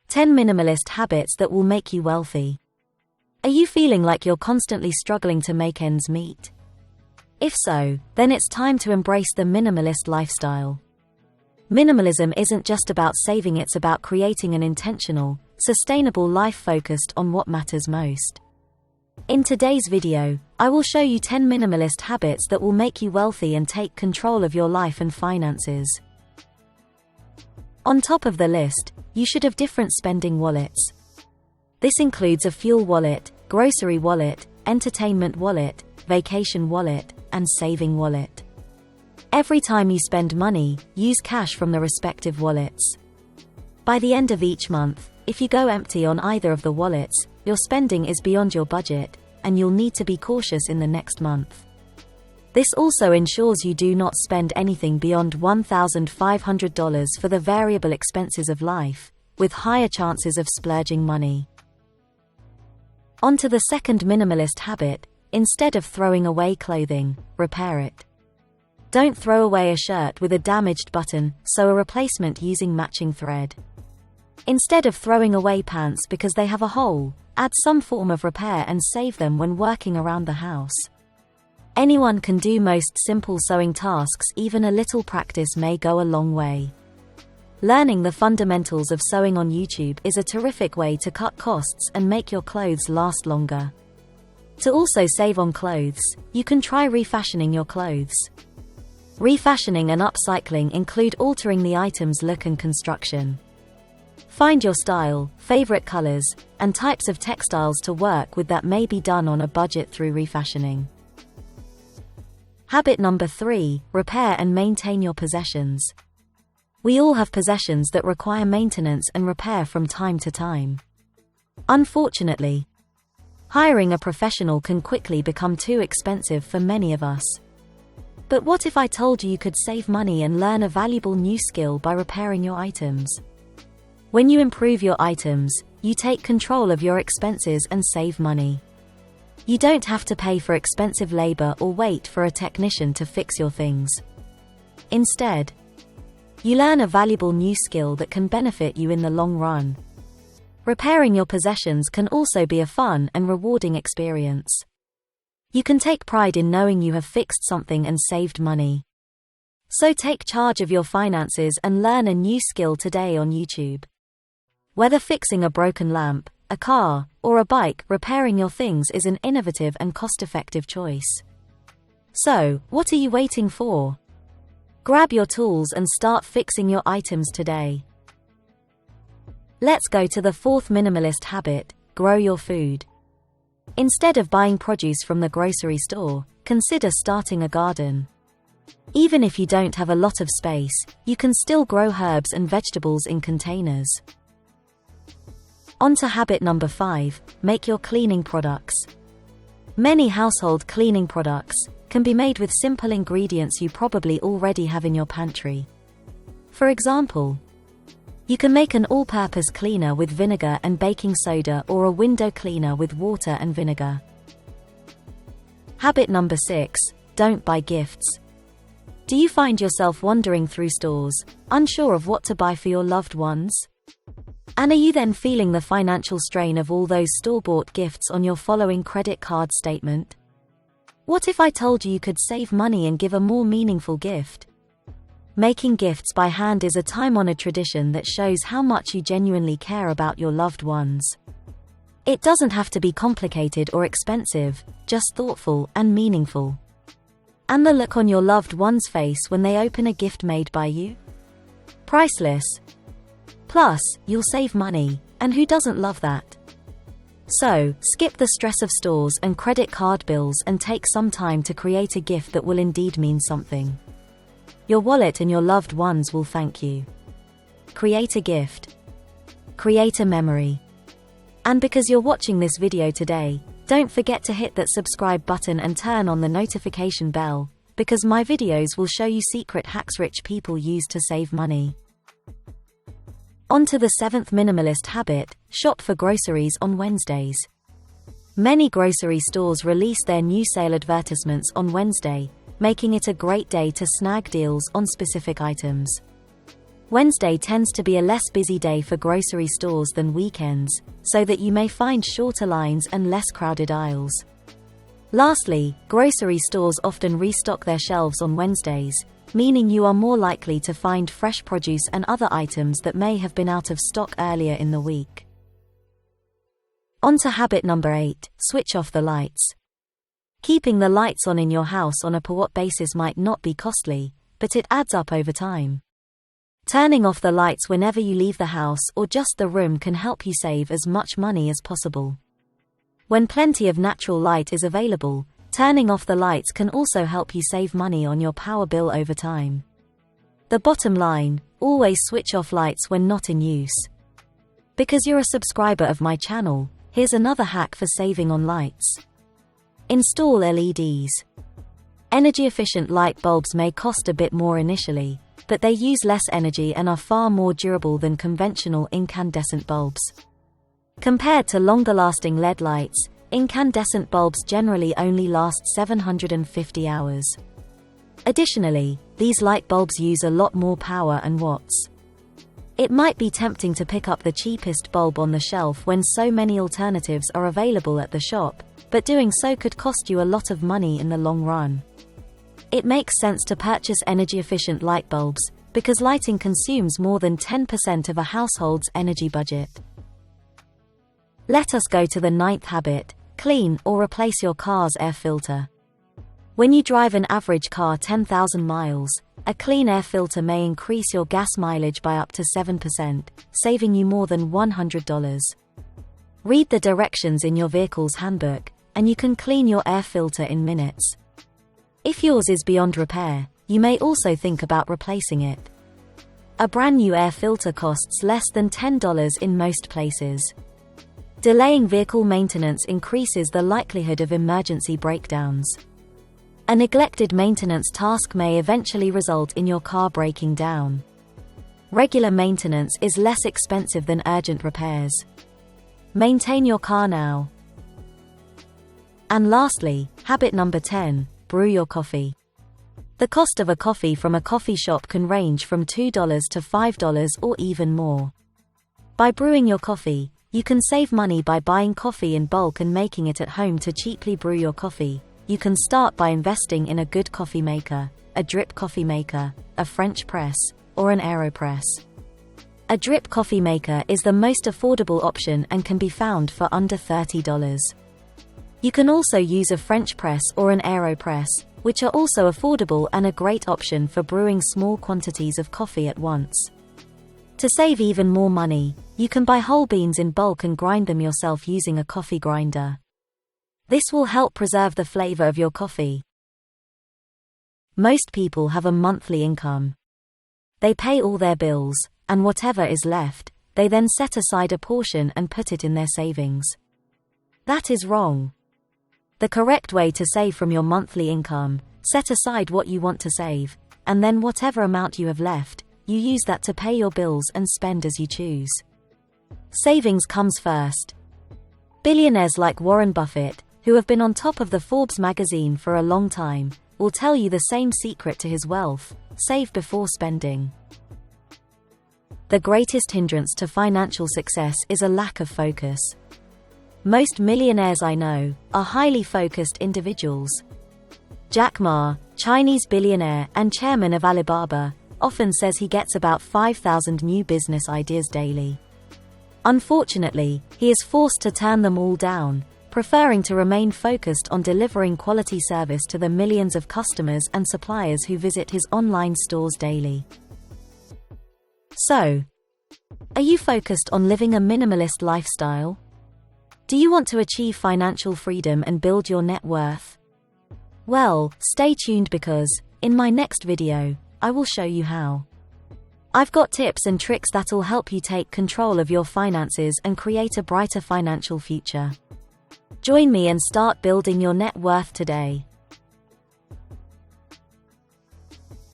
10 minimalist habits that will make you wealthy. Are you feeling like you're constantly struggling to make ends meet? If so, then it's time to embrace the minimalist lifestyle. Minimalism isn't just about saving, it's about creating an intentional, sustainable life focused on what matters most. In today's video, I will show you 10 minimalist habits that will make you wealthy and take control of your life and finances. On top of the list, you should have different spending wallets. This includes a fuel wallet, grocery wallet, entertainment wallet, vacation wallet, and saving wallet. Every time you spend money, use cash from the respective wallets. By the end of each month, if you go empty on either of the wallets, your spending is beyond your budget, and you'll need to be cautious in the next month. This also ensures you do not spend anything beyond $1,500 for the variable expenses of life, with higher chances of splurging money. On to the second minimalist habit: instead of throwing away clothing, repair it. Don't throw away a shirt with a damaged button, sew a replacement using matching thread. Instead of throwing away pants because they have a hole, add some form of repair and save them when working around the house. Anyone can do most simple sewing tasks, even a little practice may go a long way. Learning the fundamentals of sewing on YouTube is a terrific way to cut costs and make your clothes last longer. To also save on clothes, you can try refashioning your clothes. Refashioning and upcycling include altering the item's look and construction. Find your style, favorite colors, and types of textiles to work with that may be done on a budget through refashioning. Habit number 3: repair and maintain your possessions. We all have possessions that require maintenance and repair from time to time. Unfortunately, hiring a professional can quickly become too expensive for many of us. But what if I told you could save money and learn a valuable new skill by repairing your items? When you improve your items, you take control of your expenses and save money. You don't have to pay for expensive labor or wait for a technician to fix your things. Instead, you learn a valuable new skill that can benefit you in the long run. Repairing your possessions can also be a fun and rewarding experience. You can take pride in knowing you have fixed something and saved money. So take charge of your finances and learn a new skill today on YouTube. Whether fixing a broken lamp, a car, or a bike, repairing your things is an innovative and cost-effective choice. So, what are you waiting for? Grab your tools and start fixing your items today. Let's go to the fourth minimalist habit: grow your food. Instead of buying produce from the grocery store, consider starting a garden. Even if you don't have a lot of space, you can still grow herbs and vegetables in containers. On to habit number 5: make your cleaning products. Many household cleaning products can be made with simple ingredients you probably already have in your pantry. For example, you can make an all-purpose cleaner with vinegar and baking soda, or a window cleaner with water and vinegar. Habit number 6: don't buy gifts. Do you find yourself wandering through stores, unsure of what to buy for your loved ones? And are you then feeling the financial strain of all those store-bought gifts on your following credit card statement? What if I told you you could save money and give a more meaningful gift? Making gifts by hand is a time-honored tradition that shows how much you genuinely care about your loved ones. It doesn't have to be complicated or expensive, just thoughtful and meaningful. And the look on your loved one's face when they open a gift made by you? Priceless. Plus, you'll save money, and who doesn't love that? So, skip the stress of stores and credit card bills and take some time to create a gift that will indeed mean something. Your wallet and your loved ones will thank you. Create a gift. Create a memory. And because you're watching this video today, don't forget to hit that subscribe button and turn on the notification bell, because my videos will show you secret hacks rich people use to save money. On to the 7th minimalist habit: shop for groceries on Wednesdays. Many grocery stores release their new sale advertisements on Wednesday, making it a great day to snag deals on specific items. Wednesday tends to be a less busy day for grocery stores than weekends, so that you may find shorter lines and less crowded aisles. Lastly, grocery stores often restock their shelves on Wednesdays, meaning you are more likely to find fresh produce and other items that may have been out of stock earlier in the week. On to habit number 8, switch off the lights. Keeping the lights on in your house on a per watt basis might not be costly, but it adds up over time. Turning off the lights whenever you leave the house or just the room can help you save as much money as possible. When plenty of natural light is available, turning off the lights can also help you save money on your power bill over time. The bottom line, always switch off lights when not in use. Because you're a subscriber of my channel, here's another hack for saving on lights. Install LEDs. Energy-efficient light bulbs may cost a bit more initially, but they use less energy and are far more durable than conventional incandescent bulbs. Compared to longer-lasting LED lights, incandescent bulbs generally only last 750 hours. Additionally, these light bulbs use a lot more power and watts. It might be tempting to pick up the cheapest bulb on the shelf when so many alternatives are available at the shop, but doing so could cost you a lot of money in the long run. It makes sense to purchase energy-efficient light bulbs, because lighting consumes more than 10% of a household's energy budget. Let us go to the 9th habit, clean or replace your car's air filter. When you drive an average car 10,000 miles, a clean air filter may increase your gas mileage by up to 7%, saving you more than $100. Read the directions in your vehicle's handbook, and you can clean your air filter in minutes. If yours is beyond repair, you may also think about replacing it. A brand new air filter costs less than $10 in most places. Delaying vehicle maintenance increases the likelihood of emergency breakdowns. A neglected maintenance task may eventually result in your car breaking down. Regular maintenance is less expensive than urgent repairs. Maintain your car now. And lastly, habit number 10. Brew your coffee. The cost of a coffee from a coffee shop can range from $2 to $5 or even more. By brewing your coffee, you can save money by buying coffee in bulk and making it at home. To cheaply brew your coffee, you can start by investing in a good coffee maker, a drip coffee maker, a French press, or an AeroPress. A drip coffee maker is the most affordable option and can be found for under $30. You can also use a French press or an AeroPress, which are also affordable and a great option for brewing small quantities of coffee at once. To save even more money, you can buy whole beans in bulk and grind them yourself using a coffee grinder. This will help preserve the flavor of your coffee. Most people have a monthly income. They pay all their bills, and whatever is left, they then set aside a portion and put it in their savings. That is wrong. The correct way to save from your monthly income, set aside what you want to save, and then whatever amount you have left, you use that to pay your bills and spend as you choose. Savings comes first. Billionaires like Warren Buffett, who have been on top of the Forbes magazine for a long time, will tell you the same secret to his wealth: save before spending. The greatest hindrance to financial success is a lack of focus. Most millionaires I know are highly focused individuals. Jack Ma, Chinese billionaire and chairman of Alibaba, often says he gets about 5,000 new business ideas daily. Unfortunately, he is forced to turn them all down, preferring to remain focused on delivering quality service to the millions of customers and suppliers who visit his online stores daily. So, are you focused on living a minimalist lifestyle? Do you want to achieve financial freedom and build your net worth? Well, stay tuned because, in my next video, I will show you how. I've got tips and tricks that'll help you take control of your finances and create a brighter financial future. Join me and start building your net worth today.